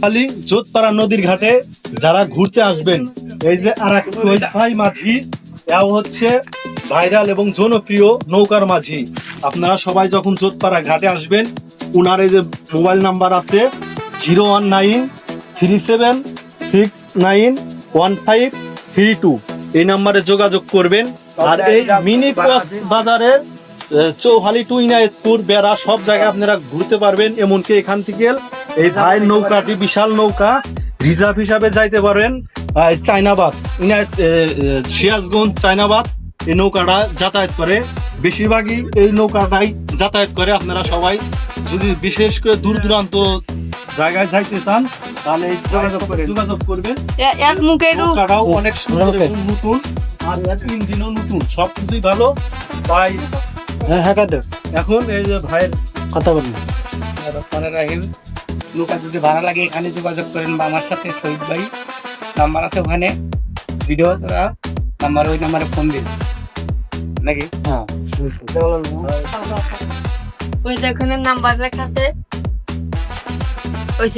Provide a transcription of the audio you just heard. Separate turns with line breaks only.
খালি যোধপাড়া নদীর ঘাটে যারা ঘুরতে আসবেন, এই যে আর এক ভাই মাঝি, এও হচ্ছে ভাইরাল এবং জনপ্রিয় নৌকার মাঝি। আপনারা সবাই যখন যোধপাড়া ঘাটে আসবেন, উনার এই যে মোবাইল নাম্বার আছে 01937691532, এই নাম্বারে যোগাযোগ করবেন। আর এই মিনি বাজারের চৌহালি টু ইনায়েতপুর বেড়া সব জায়গায় আপনারা ঘুরতে পারবেন। এমনকি এখান থেকে এই ভাইয়ের নৌকাটি বিশাল নৌকা রিজার্ভ হিসাবে যাইতে পারেন চায়নাবাদ, সিরাজগঞ্জ চায়নাবাদ। এই নৌকাটা যাতায়াত করে, বেশিরভাগই এই নৌকাটাই যাতায়াত করে। আপনারা সবাই যদি বিশেষ করে দূর দূরান্ত জায়গায় যাইতে চান তাহলে যোগাযোগ করবেন। নৌকাটাও অনেক সুন্দর এবং নতুন, আর ইঞ্জিনও নতুন, সবকিছুই ভালো। তাই এখন এই যে ভাইয়ের কথা বলুন।
রাহিম, নৌকা যদি ভাড়া লাগে এখানে যোগাযোগ করেন, বা আমার সাথে শহীদ ভাই নাম্বার আছে ওখানে, ভিডিও নাম্বার, ওই নাম্বারে ফোন দিন নাকি।
হ্যাঁ,
ওই দেখুন নাম্বার লেখা আছে, ওই